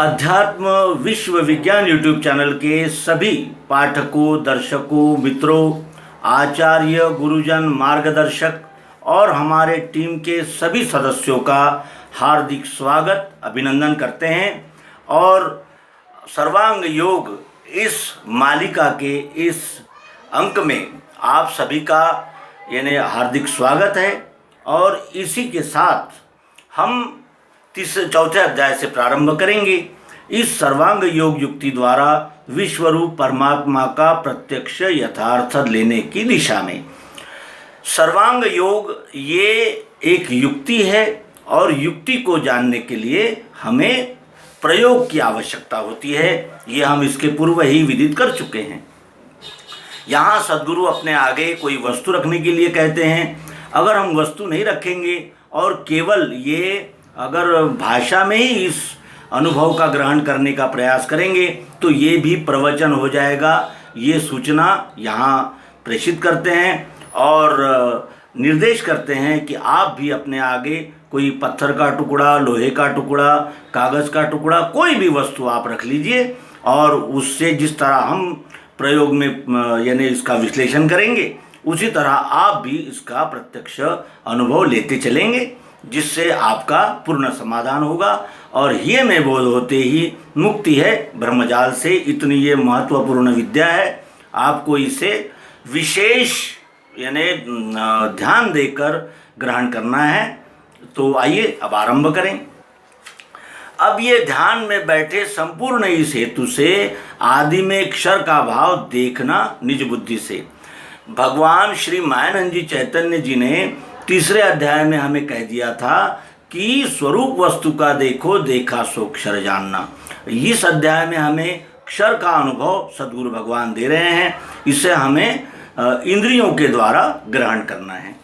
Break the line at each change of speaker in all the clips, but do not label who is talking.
अध्यात्म विश्व विज्ञान यूट्यूब चैनल के सभी पाठकों, दर्शकों, मित्रों, आचार्य, गुरुजन, मार्गदर्शक और हमारे टीम के सभी सदस्यों का हार्दिक स्वागत, अभिनंदन करते हैं। और सर्वांग योग इस मालिका के इस अंक में आप सभी का यानी हार्दिक स्वागत है। और इसी के साथ हम चौथे अध्याय से प्रारंभ करेंगे। इस सर्वांग योग युक्ति द्वारा विश्वरूप परमात्मा का प्रत्यक्ष यथार्थ लेने की दिशा में सर्वांग योग ये एक युक्ति है और युक्ति को जानने के लिए हमें प्रयोग की आवश्यकता होती है। ये हम इसके पूर्व ही विदित कर चुके हैं। यहाँ सद्गुरु अपने आगे कोई वस्तु रखने के लिए कहते हैं। अगर हम वस्तु नहीं रखेंगे और केवल ये अगर भाषा में ही इस अनुभव का ग्रहण करने का प्रयास करेंगे तो ये भी प्रवचन हो जाएगा। ये सूचना यहाँ प्रेषित करते हैं और निर्देश करते हैं कि आप भी अपने आगे कोई पत्थर का टुकड़ा, लोहे का टुकड़ा, कागज़ का टुकड़ा, कोई भी वस्तु आप रख लीजिए और उससे जिस तरह हम प्रयोग में यानी इसका विश्लेषण करेंगे उसी तरह आप भी इसका प्रत्यक्ष अनुभव लेते चलेंगे, जिससे आपका पूर्ण समाधान होगा। और ये में बोध होते ही मुक्ति है ब्रह्मजाल से। इतनी ये महत्वपूर्ण विद्या है, आपको इसे विशेष यानी ध्यान देकर ग्रहण करना है। तो आइए अब आरंभ करें। अब ये ध्यान में बैठे संपूर्ण इस हेतु से आदि में अक्षर का भाव देखना निज बुद्धि से। भगवान श्री मायानंद जी चैतन्य जी ने तीसरे अध्याय में हमें कह दिया था कि स्वरूप वस्तु का देखो, देखा सो अक्षर जानना। इस अध्याय में हमें अक्षर का अनुभव सद्गुरु भगवान दे रहे हैं। इसे हमें इंद्रियों के द्वारा ग्रहण करना है।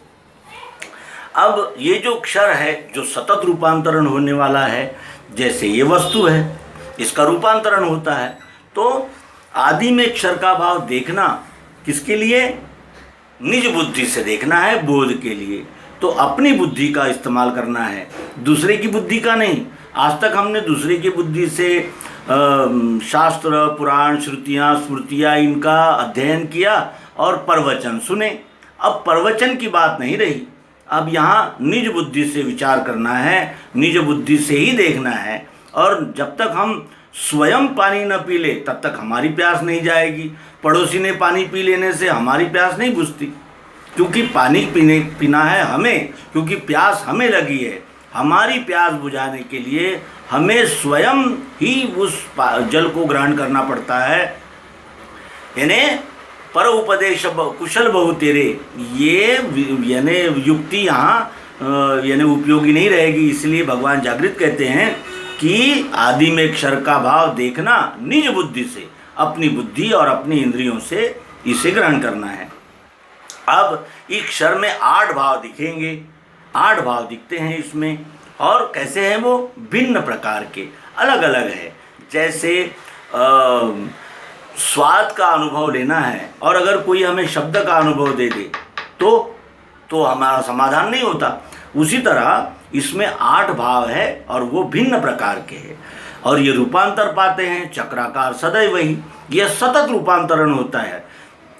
अब ये जो अक्षर है जो सतत रूपांतरण होने वाला है, जैसे ये वस्तु है इसका रूपांतरण होता है, तो आदि में अक्षर का भाव देखना किसके लिए? निज बुद्धि से देखना है, बोध के लिए। तो अपनी बुद्धि का इस्तेमाल करना है, दूसरे की बुद्धि का नहीं। आज तक हमने दूसरे की बुद्धि से शास्त्र, पुराण, श्रुतियाँ, स्मृतियाँ इनका अध्ययन किया और प्रवचन सुने। अब प्रवचन की बात नहीं रही, अब यहाँ निज बुद्धि से विचार करना है, निज बुद्धि से ही देखना है। और जब तक हम स्वयं पानी न पी ले तब तक हमारी प्यास नहीं जाएगी। पड़ोसी ने पानी पी लेने से हमारी प्यास नहीं बुझती, क्योंकि पानी पीना है हमें, क्योंकि प्यास हमें लगी है। हमारी प्यास बुझाने के लिए हमें स्वयं ही उस जल को ग्रहण करना पड़ता है। यानी पर उपदेश कुशल बहु तेरे, ये यानी युक्ति यहाँ यानी उपयोगी नहीं रहेगी। इसलिए भगवान जागृत कहते हैं कि आदि में अक्षर का भाव देखना निज बुद्धि से, अपनी बुद्धि और अपनी इंद्रियों से इसे ग्रहण करना है। अब इस अक्षर में 8 भाव दिखेंगे, 8 भाव दिखते हैं इसमें। और कैसे हैं वो? भिन्न प्रकार के, अलग अलग है। जैसे स्वाद का अनुभव लेना है और अगर कोई हमें शब्द का अनुभव दे दे तो हमारा समाधान नहीं होता। उसी तरह इसमें 8 भाव है और वो भिन्न प्रकार के हैं और ये रूपांतर पाते हैं चक्राकार सदैव ही। यह सतत रूपांतरण होता है,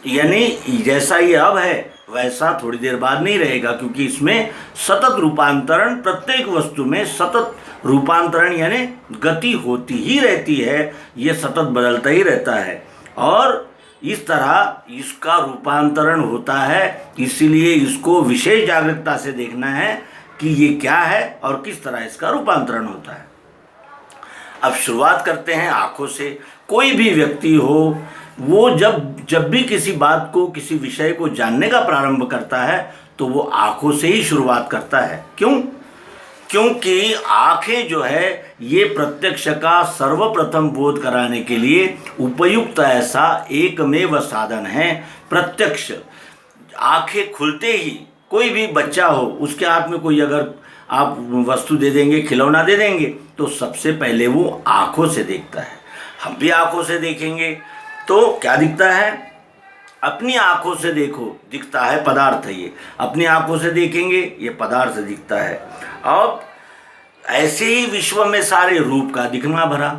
यानी जैसा ये अब है वैसा थोड़ी देर बाद नहीं रहेगा, क्योंकि इसमें सतत रूपांतरण, प्रत्येक वस्तु में सतत रूपांतरण यानी गति होती ही रहती है। ये सतत बदलता ही रहता है और इस तरह इसका रूपांतरण होता है। इसीलिए इसको विशेष जागरूकता से देखना है कि ये क्या है और किस तरह इसका रूपांतरण होता है। अब शुरुआत करते हैं आँखों से। कोई भी व्यक्ति हो वो जब भी किसी बात को, किसी विषय को जानने का प्रारंभ करता है तो वो आँखों से ही शुरुआत करता है। क्यों? क्योंकि आँखें जो है ये प्रत्यक्ष का सर्वप्रथम बोध कराने के लिए उपयुक्त ऐसा एकमेव साधन है। प्रत्यक्ष आँखें खुलते ही कोई भी बच्चा हो, उसके हाथ में कोई अगर आप वस्तु दे देंगे, खिलौना दे देंगे, तो सबसे पहले वो आँखों से देखता है। हम भी आँखों से देखेंगे तो क्या दिखता है? अपनी आँखों से देखो, दिखता है पदार्थ। ये अपनी आँखों से देखेंगे, ये पदार्थ दिखता है। अब ऐसे ही विश्व में सारे रूप का दिखना भरा।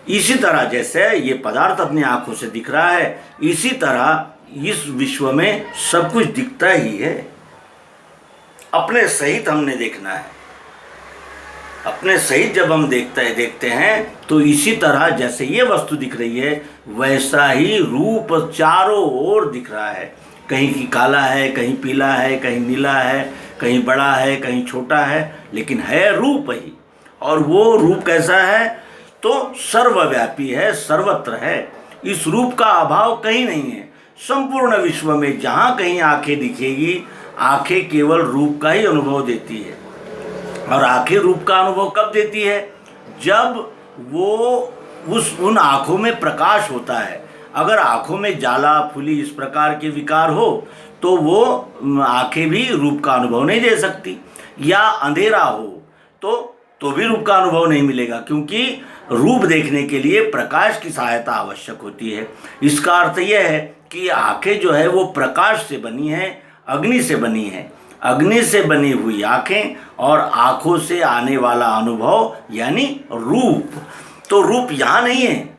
इसी तरह जैसे ये पदार्थ अपनी आंखों से दिख रहा है, इसी तरह इस विश्व में सब कुछ दिखता ही है। अपने सहित हमने देखना है। अपने सहित जब हम देखते हैं तो इसी तरह जैसे ये वस्तु दिख रही है वैसा ही रूप चारों ओर दिख रहा है। कहीं की काला है, कहीं पीला है, कहीं नीला है, कहीं बड़ा है, कहीं छोटा है, लेकिन है रूप ही। और वो रूप कैसा है? तो सर्वव्यापी है, सर्वत्र है। इस रूप का अभाव कहीं नहीं है। संपूर्ण विश्व में जहाँ कहीं आंखें दिखेगी, आंखें केवल रूप का ही अनुभव देती है। और आंखें रूप का अनुभव कब देती है? जब वो उन आँखों में प्रकाश होता है। अगर आँखों में जाला फुली इस प्रकार के विकार हो तो वो आँखें भी रूप का अनुभव नहीं दे सकती। या अंधेरा हो तो भी रूप का अनुभव नहीं मिलेगा, क्योंकि रूप देखने के लिए प्रकाश की सहायता आवश्यक होती है। इसका अर्थ यह है कि आँखें जो है वो प्रकाश से बनी है, अग्नि से बनी है। अग्नि से बनी हुई आँखें और आँखों से आने वाला अनुभव यानी रूप। तो रूप यहाँ नहीं है,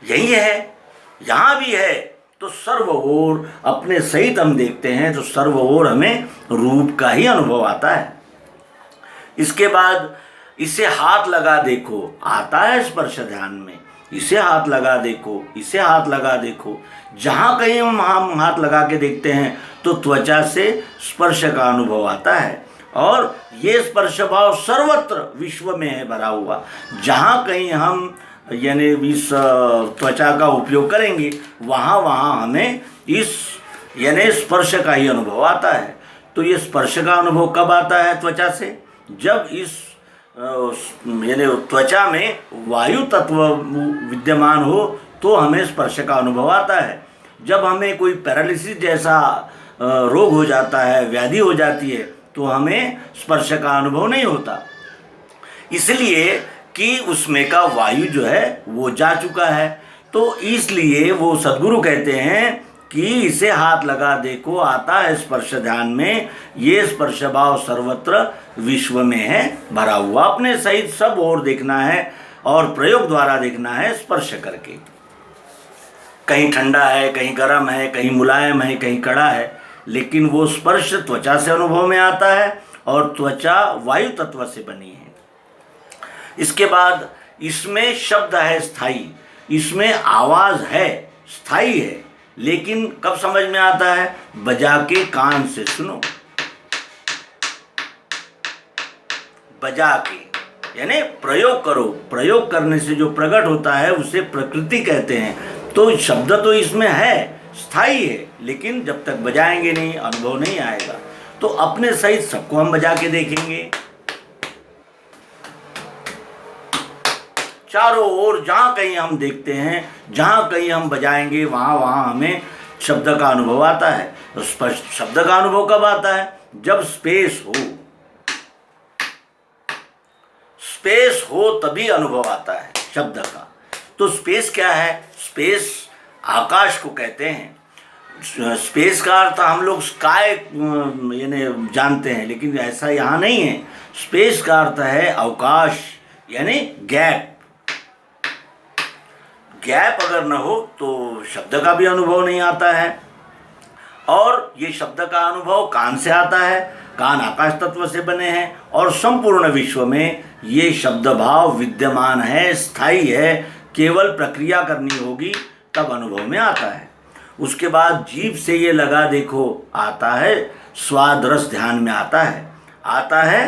यही है, यहाँ भी है। तो सर्व ओर अपने सहित हम देखते हैं तो सर्व ओर हमें रूप का ही अनुभव आता है। इसके बाद इसे हाथ लगा देखो, आता है स्पर्श ध्यान में। इसे हाथ लगा देखो, इसे हाथ लगा देखो। जहाँ कहीं हम हाथ लगा के देखते हैं तो त्वचा से स्पर्श का अनुभव आता है। और ये स्पर्श भाव सर्वत्र विश्व में है भरा हुआ। जहाँ कहीं हम यानी इस त्वचा का उपयोग करेंगे वहाँ हमें इस यानी स्पर्श का ही अनुभव आता है। तो ये स्पर्श का अनुभव कब आता है त्वचा से? जब इस यानी त्वचा में वायु तत्व विद्यमान हो तो हमें स्पर्श का अनुभव आता है। जब हमें कोई पैरालिसिस जैसा रोग हो जाता है, व्याधि हो जाती है, तो हमें स्पर्श का अनुभव नहीं होता, इसलिए कि उसमें का वायु जो है वो जा चुका है। तो इसलिए वो सद्गुरु कहते हैं कि इसे हाथ लगा देखो, आता है स्पर्श ध्यान में। ये स्पर्श भाव सर्वत्र विश्व में है भरा हुआ। अपने सहित सब ओर देखना है और प्रयोग द्वारा देखना है स्पर्श करके। कहीं ठंडा है, कहीं गर्म है, कहीं मुलायम है, कहीं कड़ा है, लेकिन वो स्पर्श त्वचा से अनुभव में आता है और त्वचा वायु तत्व से बनी है। इसके बाद इसमें शब्द है स्थाई, इसमें आवाज़ है, स्थाई है, लेकिन कब समझ में आता है? बजा के कान से सुनो। बजा के यानी प्रयोग करो। प्रयोग करने से जो प्रकट होता है उसे प्रकृति कहते हैं। तो शब्द तो इसमें है, स्थाई है, लेकिन जब तक बजाएंगे नहीं अनुभव नहीं आएगा। तो अपने सहित सबको हम बजा के देखेंगे। चारों ओर जहाँ कहीं हम देखते हैं, जहाँ कहीं हम बजाएंगे वहाँ हमें शब्द का अनुभव आता है। तो स्पष्ट शब्द का अनुभव कब आता है? जब स्पेस हो। स्पेस हो तभी अनुभव आता है शब्द का। तो स्पेस क्या है? स्पेस आकाश को कहते हैं। स्पेस का अर्थ हम लोग स्काई यानी जानते हैं, लेकिन ऐसा यहाँ नहीं है। स्पेस का अर्थ है अवकाश यानी गैप। गैप अगर न हो तो शब्द का भी अनुभव नहीं आता है। और ये शब्द का अनुभव कान से आता है। कान आकाश तत्व से बने हैं और संपूर्ण विश्व में ये शब्द भाव विद्यमान है, स्थायी है। केवल प्रक्रिया करनी होगी तब अनुभव में आता है। उसके बाद जीभ से ये लगा देखो, आता है स्वाद रस ध्यान में आता है। आता है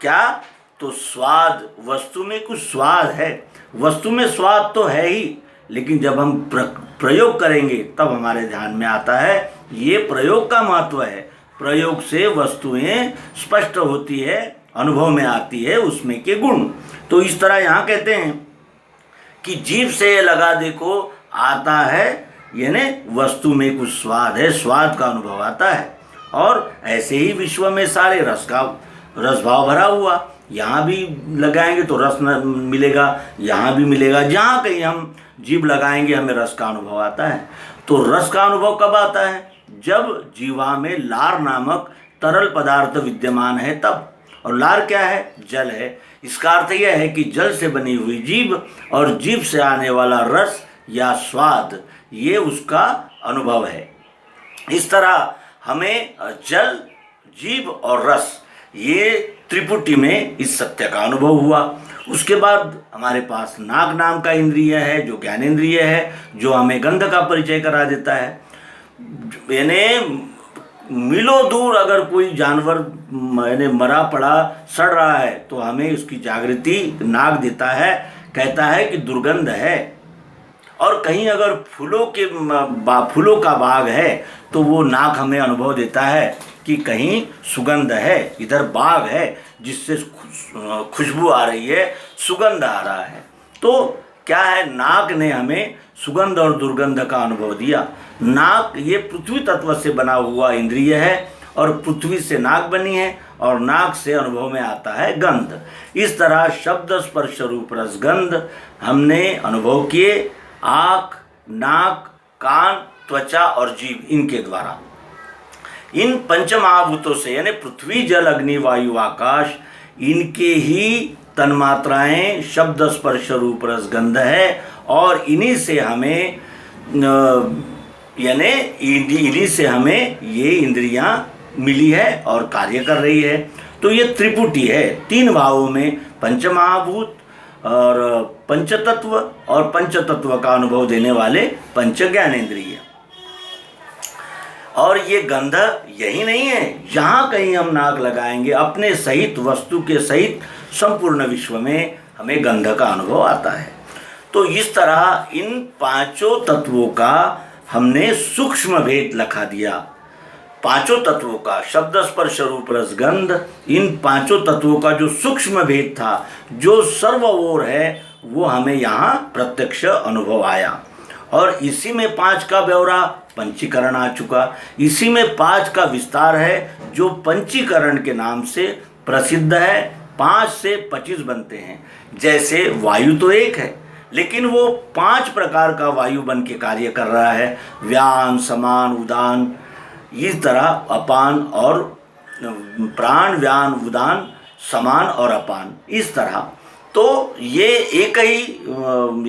क्या? तो स्वाद, वस्तु में कुछ स्वाद है। वस्तु में स्वाद तो है ही, लेकिन जब हम प्रयोग करेंगे तब हमारे ध्यान में आता है। ये प्रयोग का महत्व है। प्रयोग से वस्तुएं स्पष्ट होती है, अनुभव में आती है उसमें के गुण। तो इस तरह यहाँ कहते हैं कि जीभ से लगा देखो, आता है यानी वस्तु में कुछ स्वाद है, स्वाद का अनुभव आता है। और ऐसे ही विश्व में सारे रस भाव भरा हुआ। यहाँ भी लगाएंगे तो रस मिलेगा, यहाँ भी मिलेगा। जहाँ कहीं हम जीभ लगाएंगे हमें रस का अनुभव आता है। तो रस का अनुभव कब आता है? जब जीवा में लार नामक तरल पदार्थ विद्यमान है तब। और लार क्या है? जल है। इसका अर्थ यह है कि जल से बनी हुई जीभ और जीभ से आने वाला रस या स्वाद, ये उसका अनुभव है। इस तरह हमें जल, जीभ और रस, ये त्रिपुटी में इस सत्य का अनुभव हुआ। उसके बाद हमारे पास नाक नाम का इंद्रिय है, जो ज्ञानेंद्रिय है, जो हमें गंध का परिचय करा देता है। यानी मीलों दूर अगर कोई जानवर मरा पड़ा सड़ रहा है तो हमें उसकी जागृति नाक देता है, कहता है कि दुर्गंध है। और कहीं अगर फूलों का बाग है तो वो नाक हमें अनुभव देता है कि कहीं सुगंध है, इधर बाग है जिससे खुशबू आ रही है, सुगंध आ रहा है। तो क्या है? नाक ने हमें सुगंध और दुर्गंध का अनुभव दिया। नाक ये पृथ्वी तत्व से बना हुआ इंद्रिय है और पृथ्वी से नाक बनी है और नाक से अनुभव में आता है गंध। इस तरह शब्द, स्पर्श, रूप, रस, गंध हमने अनुभव किए आँख, नाक, कान, त्वचा और जीभ, इनके द्वारा। इन पंचमहाभूतों से यानी पृथ्वी, जल, अग्नि, वायु, आकाश, इनके ही तन्मात्राएं शब्द, स्पर्श, रूप, रस, गंध है और इन्हीं से हमें यानी इन्हीं से हमें ये इंद्रियां मिली है और कार्य कर रही है। तो ये त्रिपुटी है, 3 भावों में पंचमहाभूत और पंचतत्व और पंचतत्व का अनुभव देने वाले पंच ज्ञानेंद्रिय। और ये गंध यही नहीं है, जहाँ कहीं हम नाक लगाएंगे अपने सहित, वस्तु के सहित संपूर्ण विश्व में हमें गंध का अनुभव आता है। तो इस तरह इन 5 तत्वों का हमने सूक्ष्म भेद लखा दिया। 5 तत्वों का शब्द, स्पर्श, रूप, रस, गंध, इन 5 तत्वों का जो सूक्ष्म भेद था, जो सर्व ओर है, वो हमें यहाँ प्रत्यक्ष अनुभव आया। और इसी में 5 का ब्यौरा पंचीकरण आ चुका। इसी में 5 का विस्तार है, जो पंचीकरण के नाम से प्रसिद्ध है। 5 से 25 बनते हैं। जैसे वायु तो एक है, लेकिन वो 5 प्रकार का वायु बन के कार्य कर रहा है। व्यान, समान, उदान, इस तरह अपान और प्राण, व्यान, उदान, समान और अपान, इस तरह। तो ये एक ही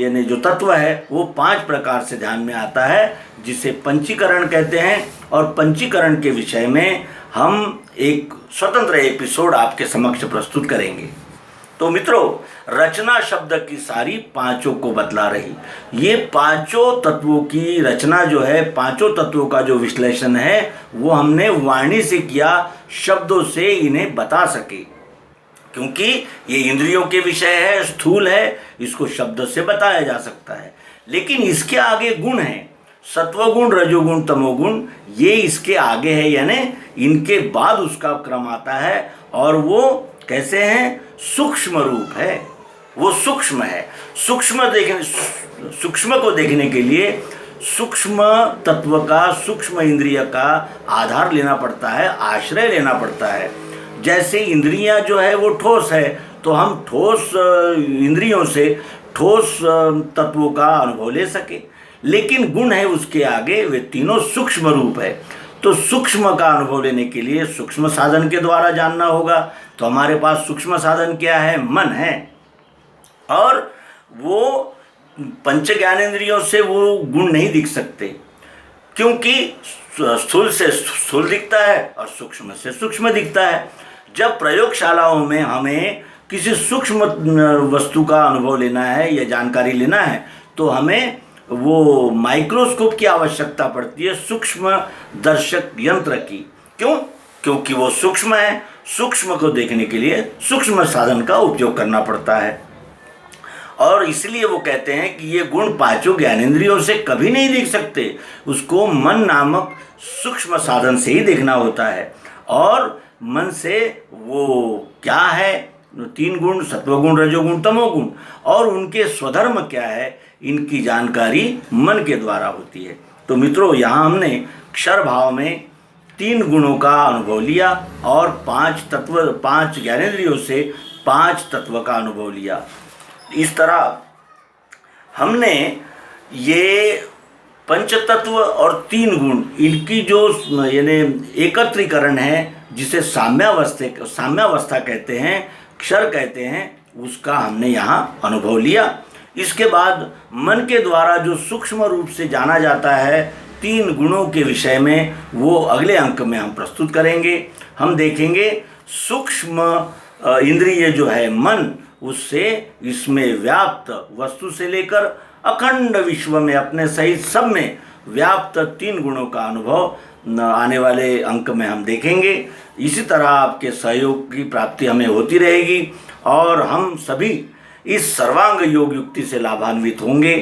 यानी जो तत्व है वो 5 प्रकार से ध्यान में आता है, जिसे पंचीकरण कहते हैं। और पंचीकरण के विषय में हम एक स्वतंत्र एपिसोड आपके समक्ष प्रस्तुत करेंगे। तो मित्रों, रचना शब्द की सारी 5 को बतला रही। ये 5 तत्वों की रचना जो है, 5 तत्वों का जो विश्लेषण है, वो हमने वाणी से किया, शब्दों से इन्हें बता सके। क्योंकि ये इंद्रियों के विषय है, स्थूल है, इसको शब्द से बताया जा सकता है। लेकिन इसके आगे गुण है, सत्वगुण, रजोगुण, तमोगुण, ये इसके आगे है, यानी इनके बाद उसका क्रम आता है। और वो कैसे हैं? सूक्ष्म रूप है, वो सूक्ष्म है। सूक्ष्म को देखने के लिए सूक्ष्म तत्व का, सूक्ष्म इंद्रिय का आधार लेना पड़ता है, आश्रय लेना पड़ता है। जैसे इंद्रियां जो है वो ठोस है, तो हम ठोस इंद्रियों से ठोस तत्वों का अनुभव ले सके। लेकिन गुण है उसके आगे, वे तीनों सूक्ष्म रूप है। तो सूक्ष्म का अनुभव लेने के लिए सूक्ष्म साधन के द्वारा जानना होगा। तो हमारे पास सूक्ष्म साधन क्या है? मन है। और वो पंच ज्ञानेंद्रियों से वो गुण नहीं दिख सकते, क्योंकि स्थूल से स्थूल दिखता है और सूक्ष्म से सूक्ष्म दिखता है। जब प्रयोगशालाओं में हमें किसी सूक्ष्म वस्तु का अनुभव लेना है या जानकारी लेना है, तो हमें वो माइक्रोस्कोप की आवश्यकता पड़ती है, सूक्ष्म दर्शक यंत्र की। क्यों? क्योंकि वो सूक्ष्म है। सूक्ष्म को देखने के लिए सूक्ष्म साधन का उपयोग करना पड़ता है। और इसलिए वो कहते हैं कि ये गुण 5 ज्ञानेंद्रियों से कभी नहीं दिख सकते, उसको मन नामक सूक्ष्म साधन से ही देखना होता है। और मन से वो क्या है? 3 गुण, सत्वगुण, रजोगुण, तमोगुण, और उनके स्वधर्म क्या है, इनकी जानकारी मन के द्वारा होती है। तो मित्रों, यहाँ हमने क्षर भाव में 3 गुणों का अनुभव लिया और 5 ज्ञानेंद्रियों से 5 तत्व का अनुभव लिया। इस तरह हमने ये पंचतत्व और 3 गुण, इनकी जो यानी एकत्रीकरण है, जिसे साम्यावस्था कहते हैं, क्षर कहते हैं, उसका हमने यहाँ अनुभव लिया। इसके बाद मन के द्वारा जो सूक्ष्म रूप से जाना जाता है 3 गुणों के विषय में, वो अगले अंक में हम प्रस्तुत करेंगे। हम देखेंगे सूक्ष्म इंद्रिय जो है मन, उससे इसमें व्याप्त वस्तु से लेकर अखंड विश्व में अपने सहित सब में व्याप्त 3 गुणों का अनुभव आने वाले अंक में हम देखेंगे। इसी तरह आपके सहयोग की प्राप्ति हमें होती रहेगी और हम सभी इस सर्वांग योग युक्ति से लाभान्वित होंगे।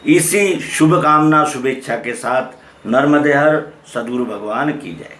इसी शुभकामना शुभेच्छा के साथ नर्मदे हर सद्गुरु भगवान की जय।